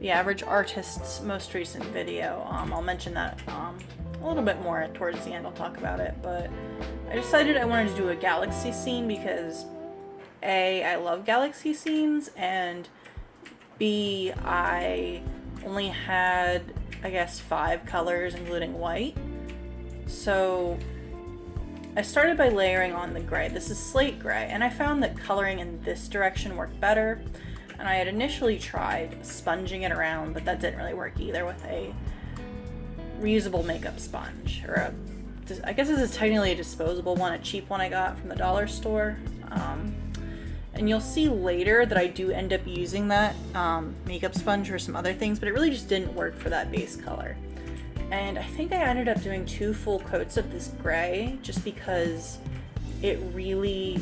the average artist's most recent video. I'll mention that a little bit more towards the end. I'll talk about it, but I decided I wanted to do a galaxy scene because A, I love galaxy scenes, and B, I only had, I guess, 5 colors including white. So I started by layering on the gray. This is slate gray, and I found that coloring in this direction worked better. And I had initially tried sponging it around, but that didn't really work either with a reusable makeup sponge, or I guess this is technically a disposable one, a cheap one I got from the dollar store. And you'll see later that I do end up using that makeup sponge for some other things, but it really just didn't work for that base color. And I think I ended up doing 2 full coats of this gray just because it really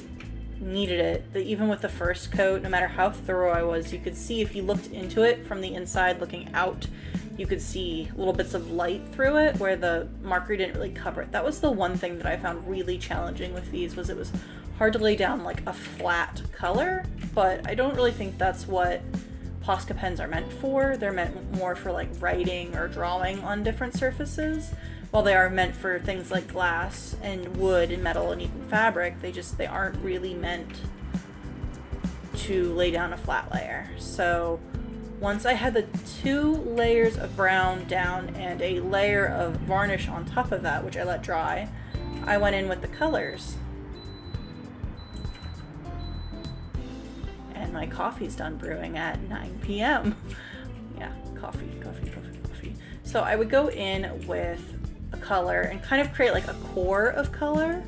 needed it. That even with the first coat, no matter how thorough I was, you could see if you looked into it from the inside looking out, you could see little bits of light through it where the marker didn't really cover it. That was the one thing that I found really challenging with these, was it was hard to lay down like a flat color, but I don't really think that's what Posca pens are meant for. They're meant more for like writing or drawing on different surfaces. While they are meant for things like glass and wood and metal and even fabric, they aren't really meant to lay down a flat layer. So once I had the 2 layers of brown down and a layer of varnish on top of that, which I let dry, I went in with the colors. And my coffee's done brewing at 9 p.m. Yeah, coffee. So I would go in with a color and kind of create like a core of color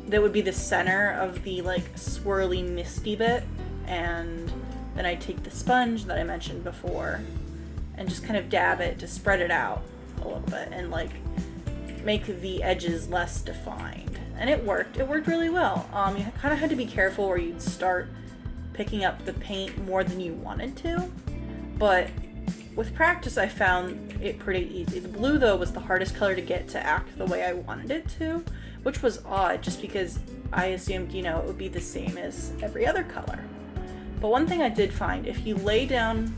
that would be the center of the like swirly misty bit, and then I take the sponge that I mentioned before and just kind of dab it to spread it out a little bit and like make the edges less defined. And it worked really well. You kind of had to be careful where you'd start picking up the paint more than you wanted to, but with practice I found it pretty easy. The blue though was the hardest color to get to act the way I wanted it to, which was odd just because I assumed, you know, it would be the same as every other color. But one thing I did find, if you lay down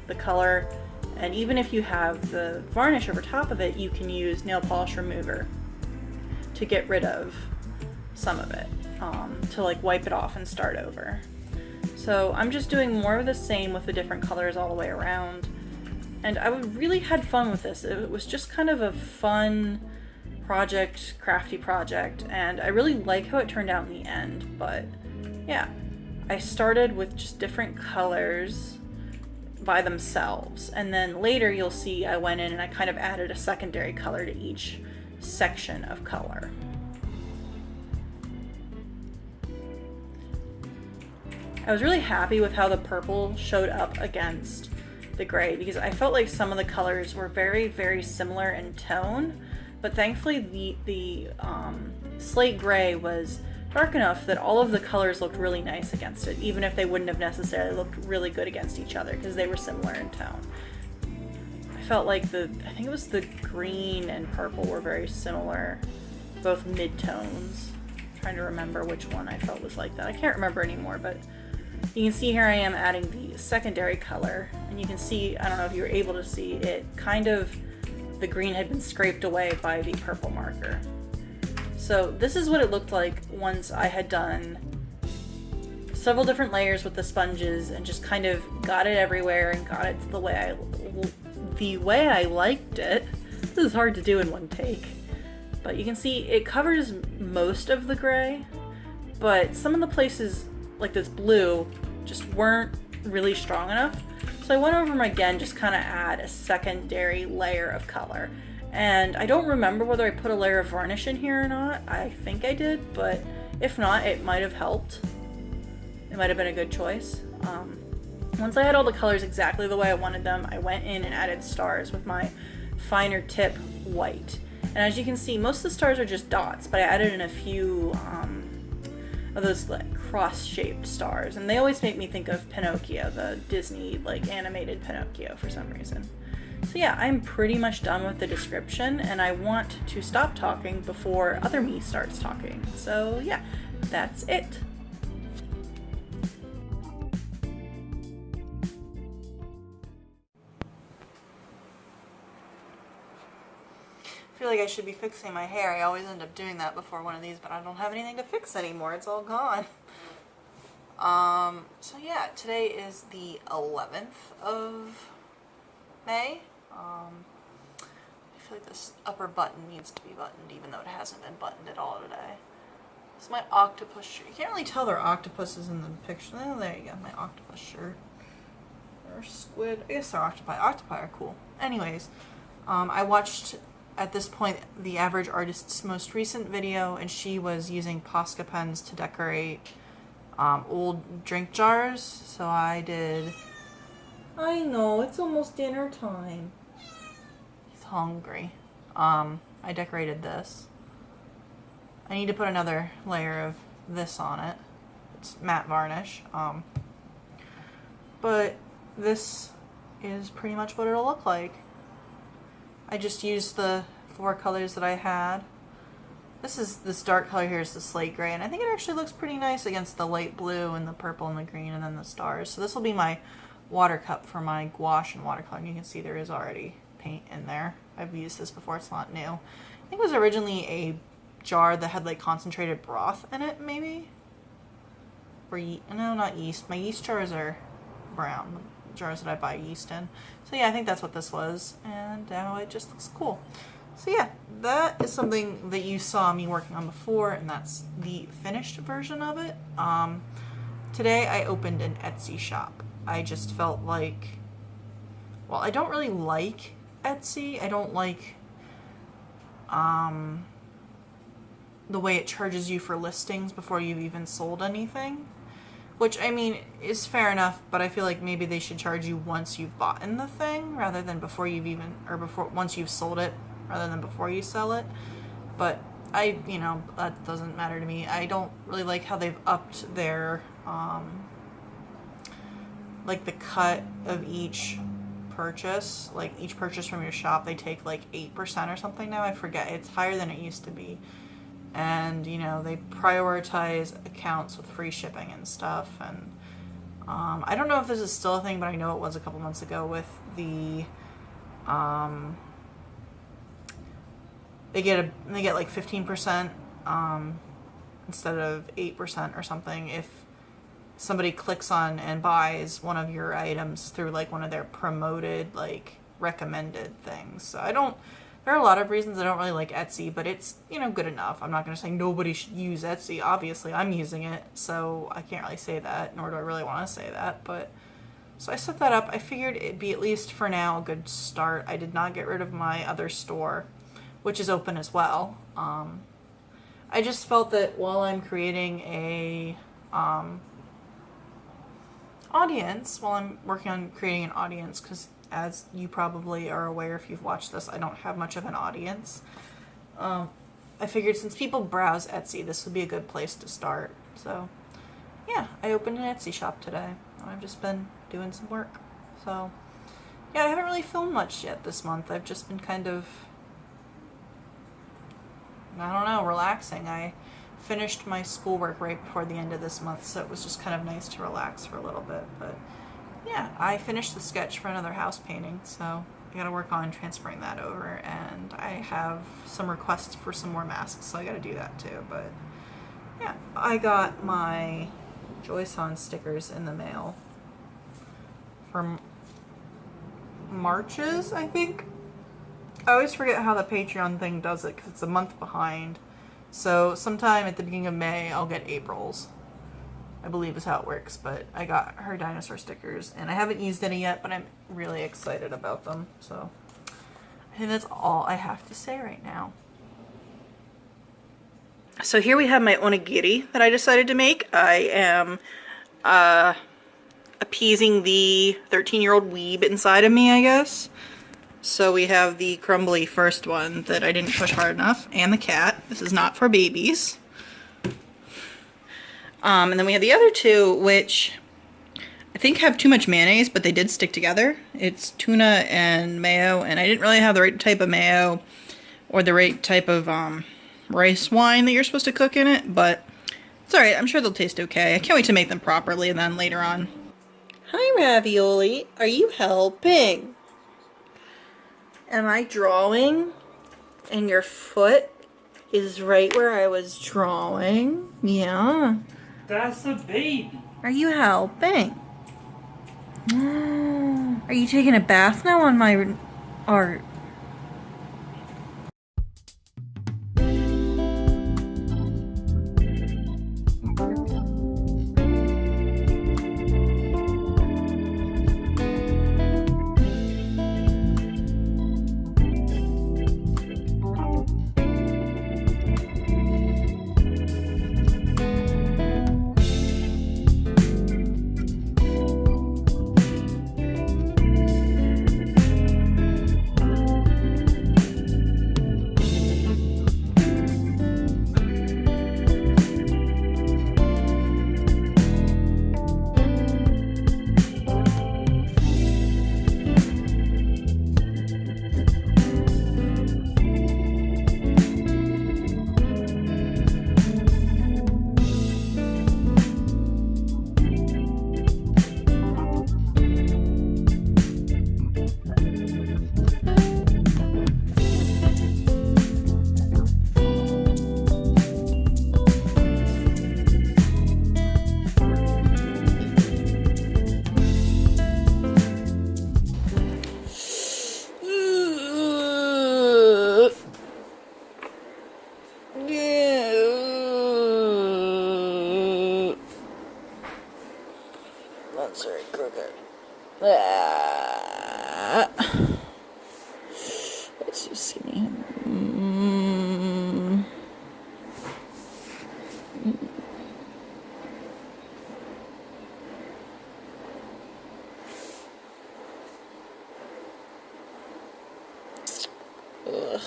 the color, and even if you have the varnish over top of it, you can use nail polish remover to get rid of some of it, to like wipe it off and start over. So I'm just doing more of the same with the different colors all the way around. And I really had fun with this. It was just kind of a fun project, crafty project, and I really like how it turned out in the end. But yeah, I started with just different colors by themselves, and then later you'll see I went in and I kind of added a secondary color to each section of color. I was really happy with how the purple showed up against the gray because I felt like some of the colors were very, very similar in tone, but thankfully the slate gray was dark enough that all of the colors looked really nice against it, even if they wouldn't have necessarily looked really good against each other because they were similar in tone. I felt like I think it was the green and purple were very similar, both mid-tones. I'm trying to remember which one I felt was like that. I can't remember anymore, but you can see here I am adding the secondary color, and you can see, I don't know if you were able to see it, kind of the green had been scraped away by the purple marker. So this is what it looked like once I had done several different layers with the sponges and just kind of got it everywhere and got it the way I liked it. This is hard to do in one take, but you can see it covers most of the gray, but some of the places like this blue just weren't really strong enough. So I went over them again, just kind of add a secondary layer of color. And I don't remember whether I put a layer of varnish in here or not. I think I did, but if not, it might have helped. It might have been a good choice. Once I had all the colors exactly the way I wanted them, I went in and added stars with my finer tip white. And as you can see, most of the stars are just dots, but I added in a few of those like cross-shaped stars, and they always make me think of Pinocchio, the Disney like animated Pinocchio for some reason. So yeah, I'm pretty much done with the description, and I want to stop talking before other me starts talking. So yeah, that's it. feel like I should be fixing my hair. I always end up doing that before one of these, but I don't have anything to fix anymore. It's all gone. So yeah, today is the 11th of May. I feel like this upper button needs to be buttoned, even though it hasn't been buttoned at all today. This is my octopus shirt. You can't really tell there are octopuses in the picture. Oh, there you go, my octopus shirt. Or squid. I guess they're octopi. Octopi are cool. Anyways, I watched, at this point, the average artist's most recent video, and she was using Posca pens to decorate old drink jars. So I did. I know, it's almost dinner time. He's hungry. I decorated this. I need to put another layer of this on it. It's matte varnish. But this is pretty much what it'll look like. I just used the 4 colors that I had. This dark color here is the slate gray, and I think it actually looks pretty nice against the light blue and the purple and the green and then the stars. So this will be my water cup for my gouache and watercolor, and you can see there is already paint in there. I've used this before, it's not new. I think it was originally a jar that had like concentrated broth in it, maybe? Or no, not yeast. My yeast jars are brown, the jars that I buy yeast in. So yeah, I think that's what this was, and now it just looks cool. So yeah, that is something that you saw me working on before, and that's the finished version of it. Today I opened an Etsy shop. I just felt like, well, I don't really like Etsy. I don't like the way it charges you for listings before you've even sold anything. Which, I mean, is fair enough, but I feel like maybe they should charge you once you've bought in the thing rather than before you've even, or before, once you've sold it rather than before you sell it. But you know, that doesn't matter to me. I don't really like how they've upped their, like the cut of each purchase. Like each purchase from your shop, they take like 8% or something now. I forget. It's higher than it used to be. And, you know, they prioritize accounts with free shipping and stuff. And I don't know if this is still a thing, but I know it was a couple months ago with the, they get like 15% instead of 8% or something if somebody clicks on and buys one of your items through like one of their promoted, like recommended things. So there are a lot of reasons I don't really like Etsy, but it's, you know, good enough. I'm not going to say nobody should use Etsy. Obviously, I'm using it, so I can't really say that, nor do I really want to say that. But so I set that up. I figured it'd be, at least for now, a good start. I did not get rid of my other store, which is open as well. I just felt that while I'm creating a audience, while I'm working on creating an audience, because as you probably are aware if you've watched this, I don't have much of an audience. I figured since people browse Etsy, this would be a good place to start. So yeah, I opened an Etsy shop today, and I've just been doing some work. So yeah, I haven't really filmed much yet this month. I've just been kind of, I don't know, relaxing. I finished my schoolwork right before the end of this month, so it was just kind of nice to relax for a little bit. But yeah, I finished the sketch for another house painting, so I gotta work on transferring that over, and I have some requests for some more masks, so I gotta do that too. But yeah, I got my Joy-San stickers in the mail from March's, I think. I always forget how the Patreon thing does it because it's a month behind. So sometime at the beginning of May, I'll get April's, I believe is how it works. But I got her dinosaur stickers, and I haven't used any yet, but I'm really excited about them. So I think that's all I have to say right now. So here we have my onigiri that I decided to make. I am appeasing the 13-year-old weeb inside of me, I guess. So we have the crumbly first one that I didn't push hard enough, and the cat. This is not for babies. And then we have the other two, which I think have too much mayonnaise, but they did stick together. It's tuna and mayo, and I didn't really have the right type of mayo or the right type of rice wine that you're supposed to cook in it, but it's alright. I'm sure they'll taste okay. I can't wait to make them properly and then later on. Hi, Ravioli. Are you helping? Am I drawing? And your foot is right where I was drawing. Yeah. That's a baby. Are you helping? Are you taking a bath now on my art? That's very crooked. It's too skinny. Ugh.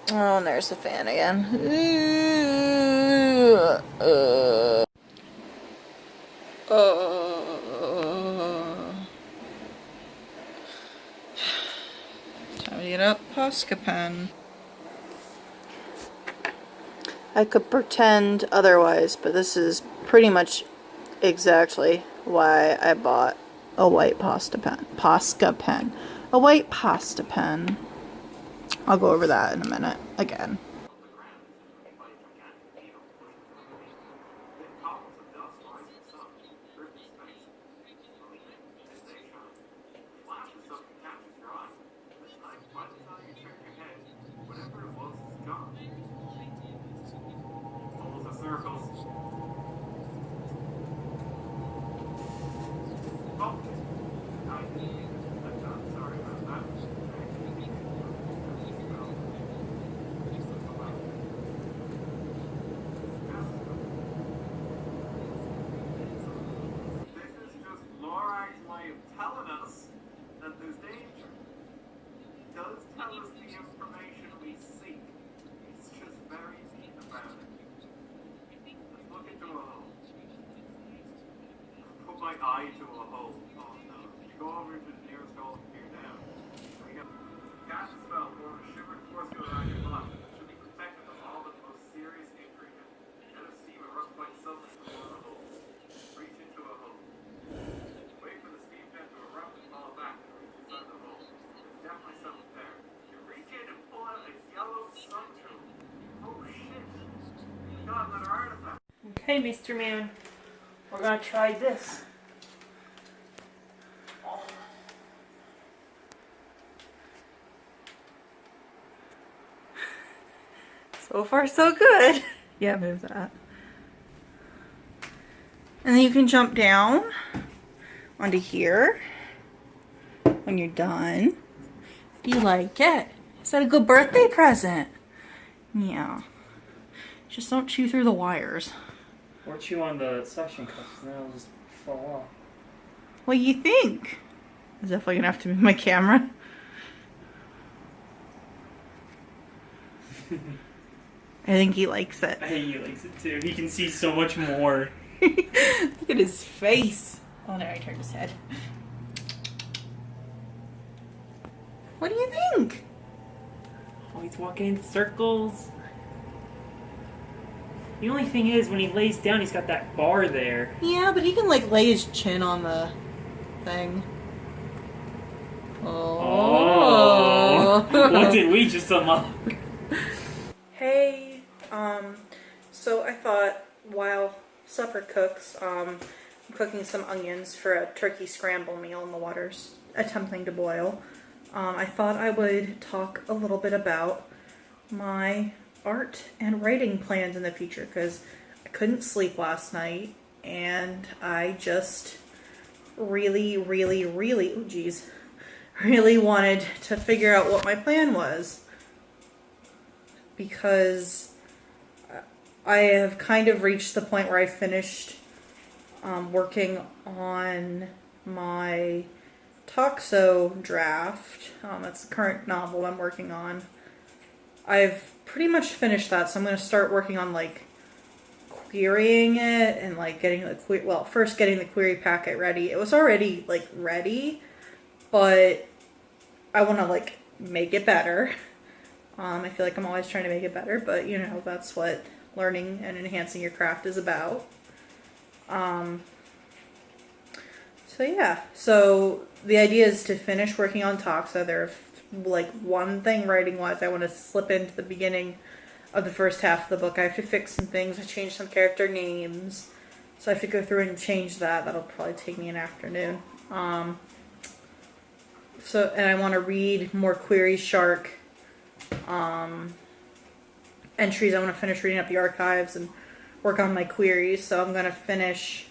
Oh, and there's the fan again. Time to get up Posca pen. I could pretend otherwise, but this is pretty much exactly why I bought a white Posca pen. A white pasta pen. I'll go over that in a minute again. Eye to a hole. Oh no. You go over to the nearest hole and peer down. We got gas smell or a shivering force goes around your butt. It should be protected from all but the most serious injury. Get a steam and rust quite suddenly from one of the holes. Reach into a hole. Wait for the steam vent to erupt and fall back and reach inside the hole. There's definitely something there. You reach in and pull out a yellow sun tube. Oh shit. God, another artifact. Okay, Mr. Man. We're gonna try this. So far, so good. Yeah, move that. And then you can jump down onto here when you're done. Do you like it? Is that a good birthday present? Yeah. Just don't chew through the wires. Or chew on the suction cups, and then it'll just fall off. What do you think? I'm definitely gonna have to move my camera. I think he likes it. I think he likes it too. He can see so much more. Look at his face. Oh, there, I turned his head. What do you think? Oh, he's walking in circles. The only thing is, when he lays down, he's got that bar there. Yeah, but he can like lay his chin on the thing. Oh. What did we just unlock? Hey, so I thought while supper cooks, I'm cooking some onions for a turkey scramble meal and the water's attempting to boil. I thought I would talk a little bit about my art and writing plans in the future because I couldn't sleep last night and I just really wanted to figure out what my plan was, because I have kind of reached the point where I finished working on my Toxo draft. That's the current novel I'm working on. I've pretty much finished that, so I'm going to start working on like querying it and like getting the first getting the query packet ready. It was already like ready, but I want to like make it better. I feel like I'm always trying to make it better, but you know, that's what learning and enhancing your craft is about. So yeah, so the idea is to finish working on Toxa. There's like one thing writing wise I want to slip into the beginning of the first half of the book. I have to fix some things. I changed some character names, so I have to go through and change that. That'll probably take me an afternoon. And I want to read more Query Shark entries. I want to finish reading up the archives and work on my queries, so I'm going to finish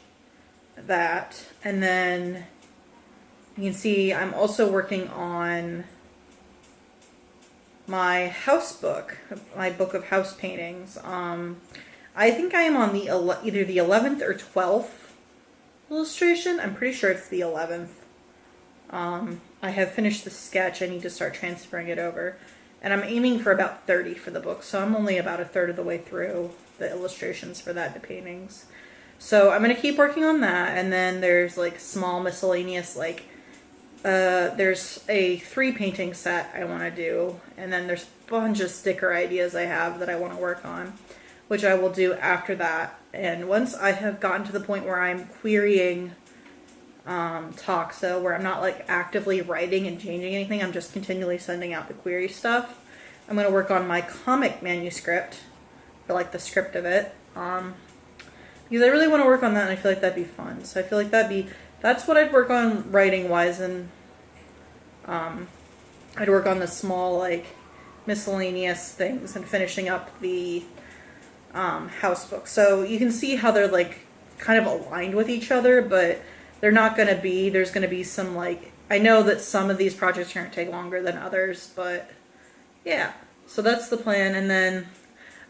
that. And then you can see I'm also working on my house book, my book of house paintings. I think I am on the either the 11th or 12th illustration. I'm pretty sure it's the 11th. I have finished the sketch. I need to start transferring it over. And I'm aiming for about 30 for the book, so I'm only about a third of the way through the illustrations for that, the paintings. So I'm going to keep working on that, and then there's like small miscellaneous, like, there's a 3 painting set I want to do, and then there's a bunch of sticker ideas I have that I want to work on, which I will do after that. And once I have gotten to the point where I'm querying Toxa, where I'm not like actively writing and changing anything, I'm just continually sending out the query stuff, I'm going to work on my comic manuscript, or like the script of it, because I really want to work on that, and I feel like that'd be fun. So I feel like that's what I'd work on writing wise, and I'd work on the small like miscellaneous things and finishing up the house book. So you can see how they're like kind of aligned with each other, but they're not going to be. There's going to be some like, I know that some of these projects are going to take longer than others, but yeah. So that's the plan, and then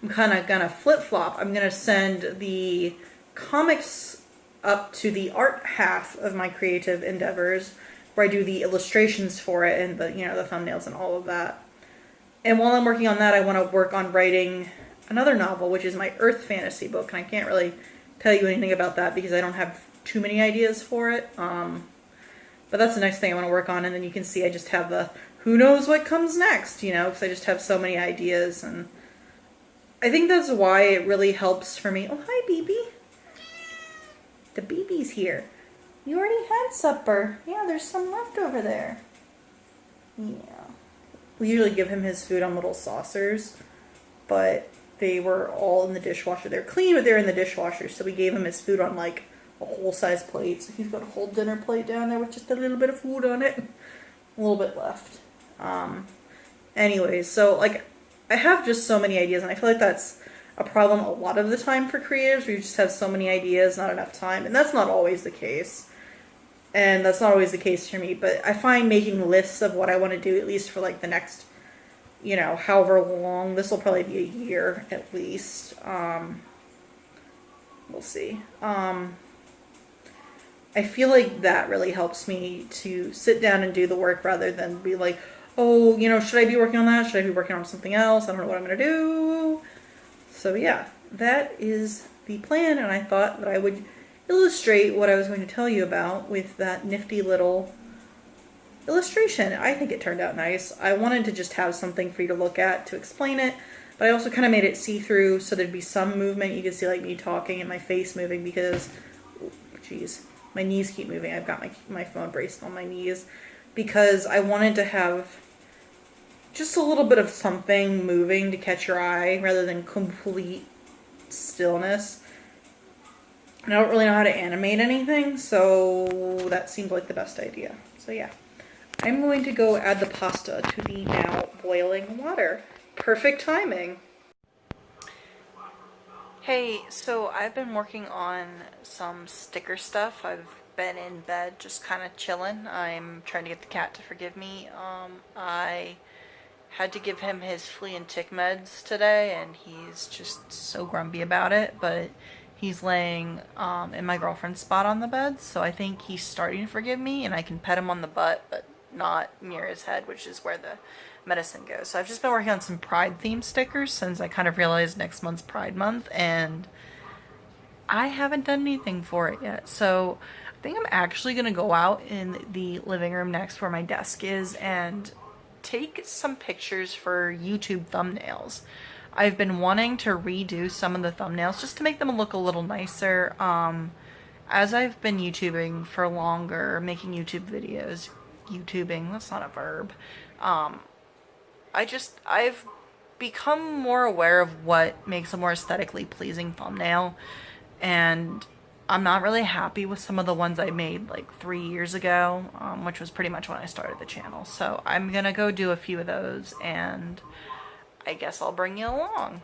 I'm kind of going to flip-flop. I'm going to send the comics up to the art half of my creative endeavors, where I do the illustrations for it and the, you know, the thumbnails and all of that. And while I'm working on that, I want to work on writing another novel, which is my Earth fantasy book, and I can't really tell you anything about that because I don't have too many ideas for it. But that's the next thing I want to work on, and then you can see I just have the who knows what comes next, you know, because I just have so many ideas, and I think that's why it really helps for me. Oh, hi, BB. The BB's here. You already had supper. Yeah, there's some left over there. Yeah. We usually give him his food on little saucers, but they were all in the dishwasher. They're clean, but they're in the dishwasher, so we gave him his food on like a whole-size plate. So he's got a whole dinner plate down there with just a little bit of food on it. A little bit left. Anyways, so like I have just so many ideas, and I feel like that's a problem a lot of the time for creatives, where you just have so many ideas, not enough time, and that's not always the case. And that's not always the case for me, but I find making lists of what I want to do, at least for like the next, you know, however long, this will probably be a year at least. We'll see. I feel like that really helps me to sit down and do the work rather than be like, oh, you know, should I be working on that? Should I be working on something else? I don't know what I'm going to do. So yeah, that is the plan, and I thought that I would illustrate what I was going to tell you about with that nifty little illustration. I think it turned out nice. I wanted to just have something for you to look at to explain it, but I also kind of made it see-through so there'd be some movement. You could see like me talking and my face moving because, jeez, my knees keep moving. I've got my phone braced on my knees because I wanted to have just a little bit of something moving to catch your eye rather than complete stillness. I don't really know how to animate anything, so that seemed like the best idea. So yeah, I'm going to go add the pasta to the now boiling water. Perfect timing. Hey, so I've been working on some sticker stuff. I've been in bed just kind of chilling. I'm trying to get the cat to forgive me. I had to give him his flea and tick meds today, and he's just so grumpy about it, but he's laying in my girlfriend's spot on the bed, so I think he's starting to forgive me, and I can pet him on the butt, but not near his head, which is where the medicine goes. So I've just been working on some Pride themed stickers since I kind of realized next month's Pride month, and I haven't done anything for it yet. So I think I'm actually going to go out in the living room next where my desk is and take some pictures for YouTube thumbnails. I've been wanting to redo some of the thumbnails just to make them look a little nicer. As I've been YouTubing for longer, making YouTube videos, YouTubing, that's not a verb. I've become more aware of what makes a more aesthetically pleasing thumbnail, and I'm not really happy with some of the ones I made like 3 years ago, which was pretty much when I started the channel. So I'm gonna go do a few of those, and I guess I'll bring you along.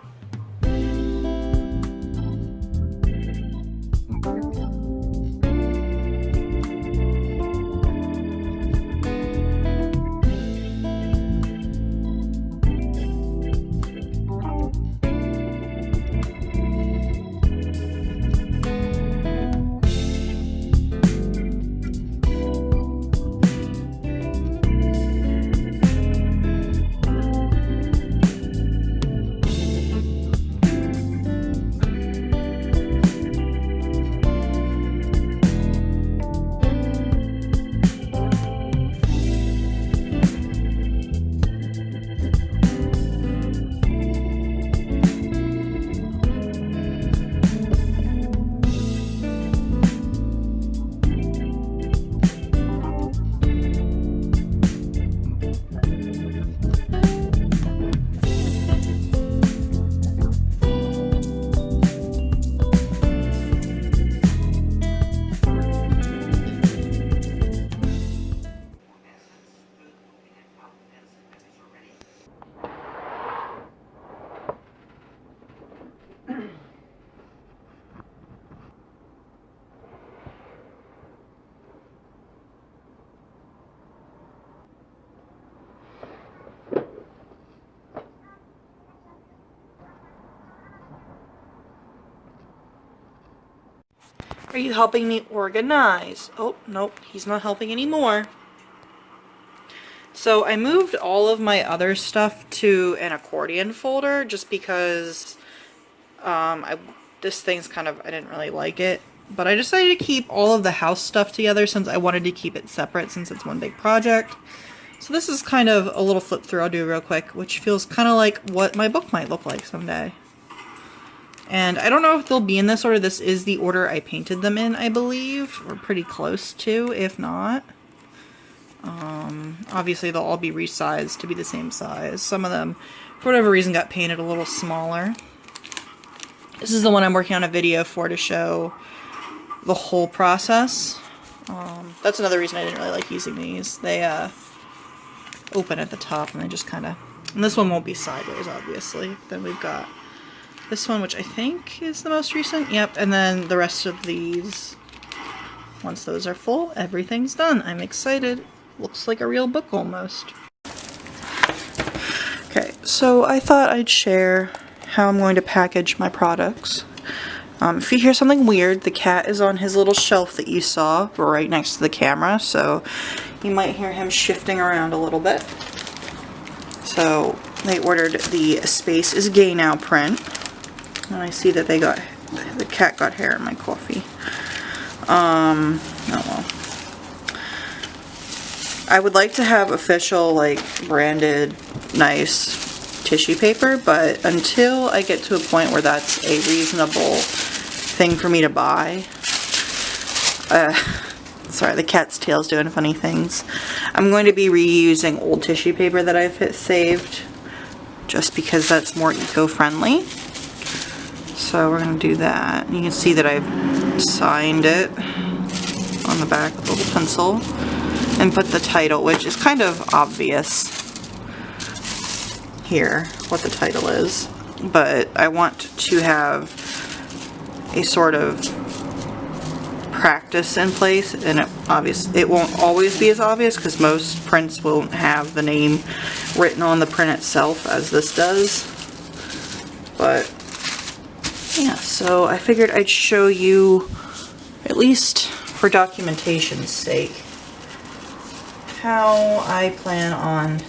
Are you helping me organize? Oh, nope, he's not helping anymore. So I moved all of my other stuff to an accordion folder just because this thing's kind of, I didn't really like it. But I decided to keep all of the house stuff together since I wanted to keep it separate since it's one big project. So this is kind of a little flip through I'll do real quick, which feels kind of like what my book might look like someday. And I don't know if they'll be in this order. This is the order I painted them in, I believe. Or pretty close to, if not. Obviously, they'll all be resized to be the same size. Some of them, for whatever reason, got painted a little smaller. This is the one I'm working on a video for to show the whole process. That's another reason I didn't really like using these. They open at the top and they just kind of... And this one won't be sideways, obviously. Then we've got this one, which I think is the most recent. Yep, and then the rest of these, once those are full, everything's done. I'm excited. Looks like a real book almost. Okay, so I thought I'd share how I'm going to package my products. If you hear something weird, the cat is on his little shelf that you saw right next to the camera, so you might hear him shifting around a little bit. So they ordered the Space is Gay Now print. And I see that the cat got hair in my coffee. Oh well. I would like to have official, like, branded, nice tissue paper, but until I get to a point where that's a reasonable thing for me to buy, sorry, the cat's tail's doing funny things. I'm going to be reusing old tissue paper that I've saved, just because that's more eco-friendly. So we're going to do that. You can see that I've signed it on the back with a little pencil and put the title, which is kind of obvious here what the title is, but I want to have a sort of practice in place, and it won't always be as obvious because most prints won't have the name written on the print itself as this does. But yeah, so I figured I'd show you, at least for documentation's sake, how I plan on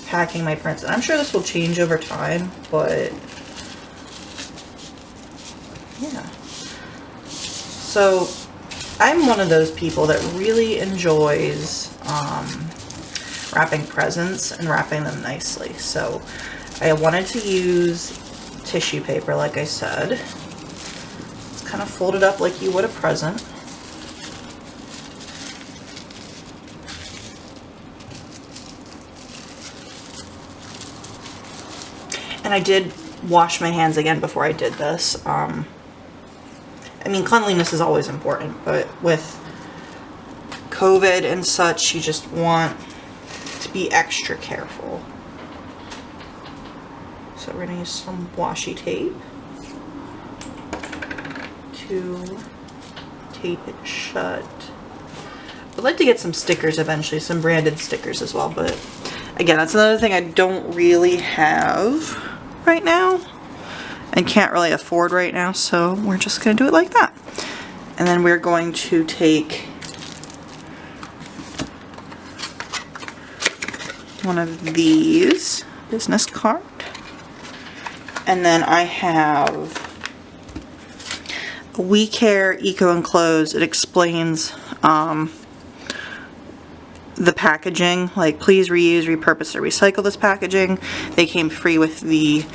packing my prints. And I'm sure this will change over time, but yeah. So I'm one of those people that really enjoys wrapping presents and wrapping them nicely. So I wanted to use tissue paper, like I said. It's kind of folded up like you would a present. And I did wash my hands again before I did this. I mean, cleanliness is always important, but with COVID and such, you just want to be extra careful. So we're going to use some washi tape to tape it shut. I'd like to get some stickers eventually, some branded stickers as well, but again, that's another thing I don't really have right now and can't really afford right now, so we're just going to do it like that. And then we're going to take one of these business card, and then I have a We Care Eco Enclosed. It explains the packaging, like please reuse, repurpose, or recycle this packaging. They came free with the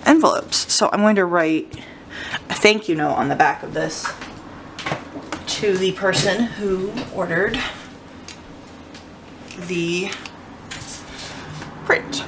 envelopes. So I'm going to write a thank you note on the back of this to the person who ordered the print.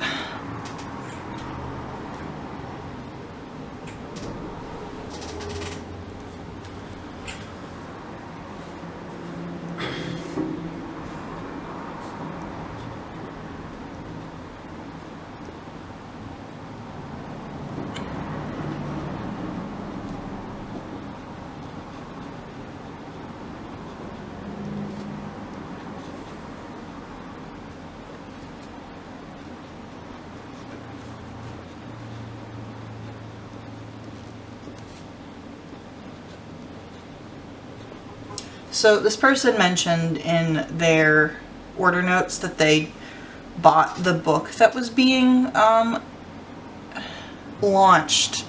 So this person mentioned in their order notes that they bought the book that was being launched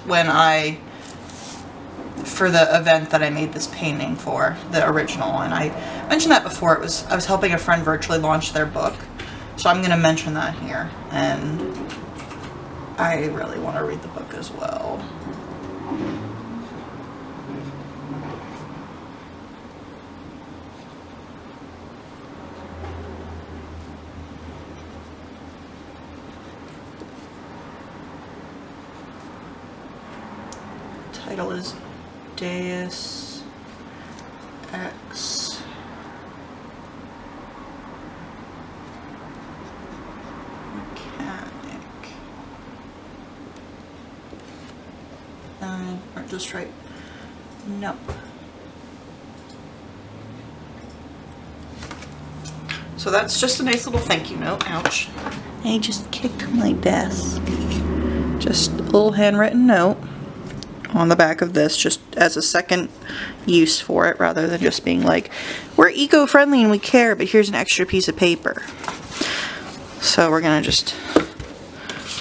for the event that I made this painting for, the original. And I mentioned that before. I was helping a friend virtually launch their book, so I'm going to mention that here. And I really want to read the book as well. Title is Deus Ex Mechanic. Or just write no. So that's just a nice little thank you note. Ouch. I just kicked my desk. Just a little handwritten note on the back of this, just as a second use for it, rather than just being like, we're eco-friendly and we care, but here's an extra piece of paper. So we're gonna just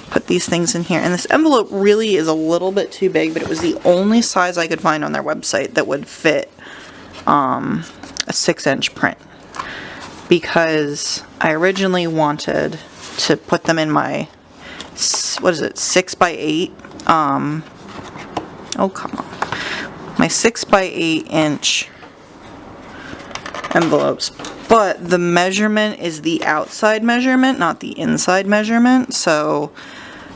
put these things in here. And this envelope really is a little bit too big, but it was the only size I could find on their website that would fit a 6-inch print, because I originally wanted to put them in my, what is it, 6x8, oh come on, my 6x8 inch envelopes, but the measurement is the outside measurement, not the inside measurement, so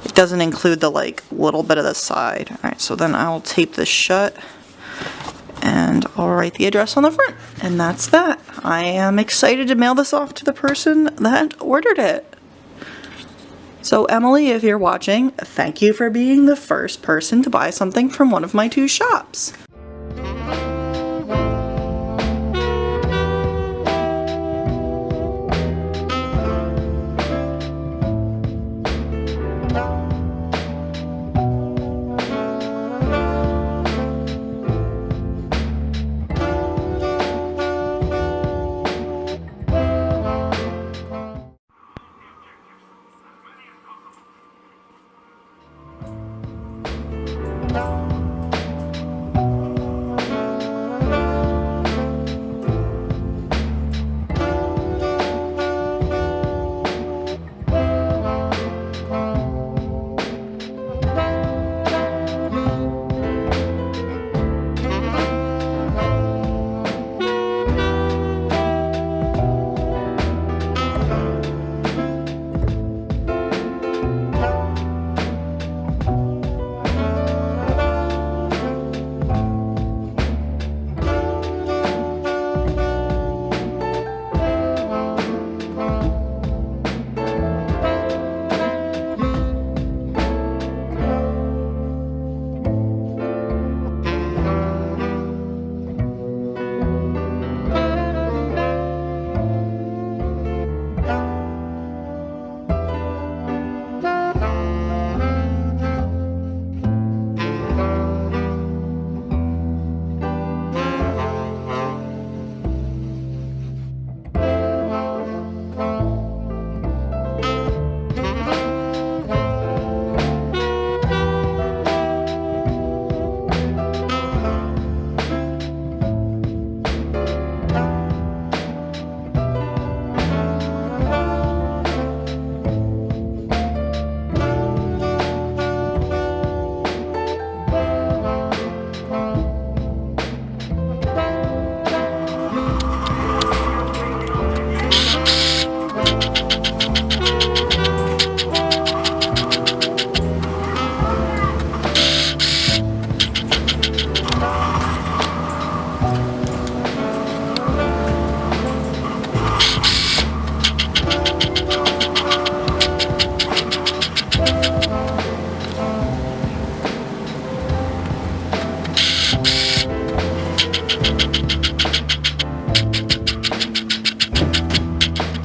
it doesn't include the like little bit of the side. Alright, so then I'll tape this shut and I'll write the address on the front, and that's that. I am excited to mail this off to the person that ordered it. So Emily, if you're watching, thank you for being the first person to buy something from one of my 2 shops.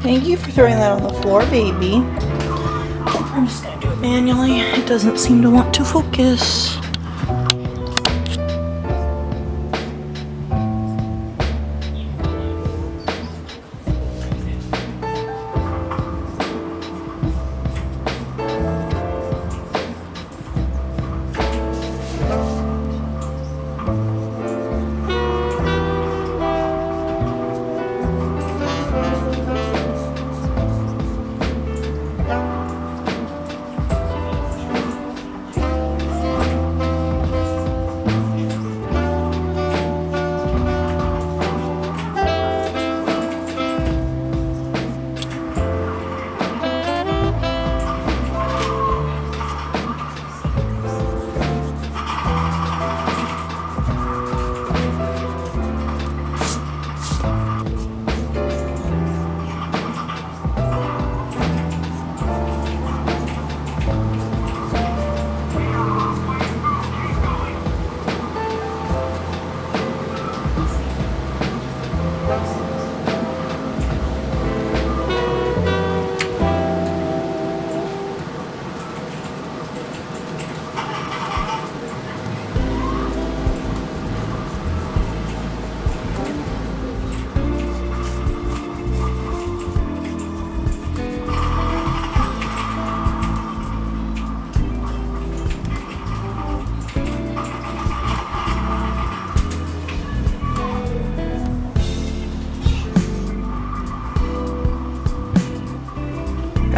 Thank you for throwing that on the floor, baby. I'm just gonna do it manually. It doesn't seem to want to focus.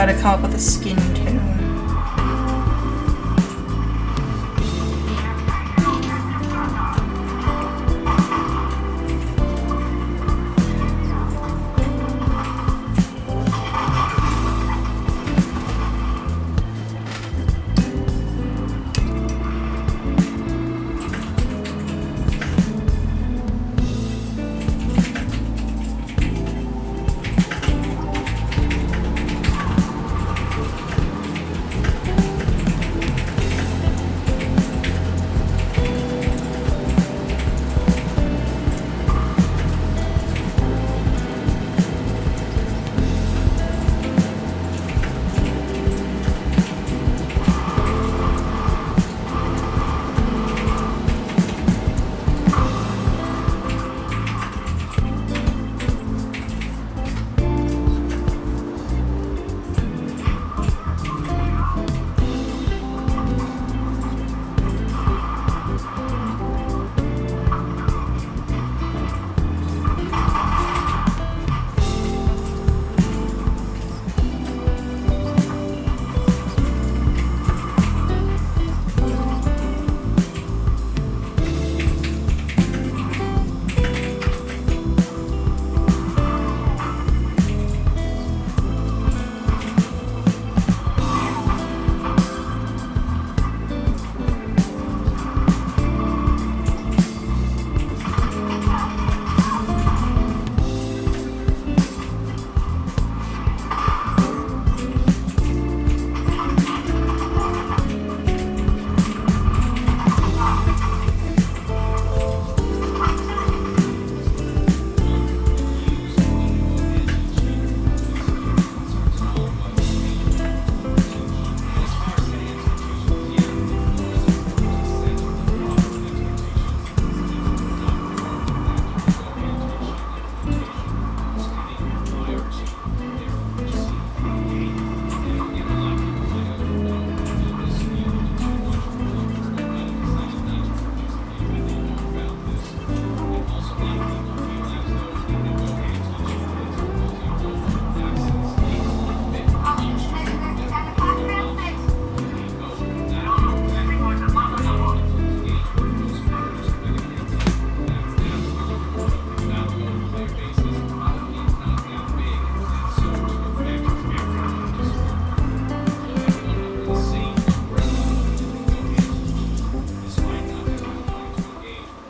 try to come up with a skin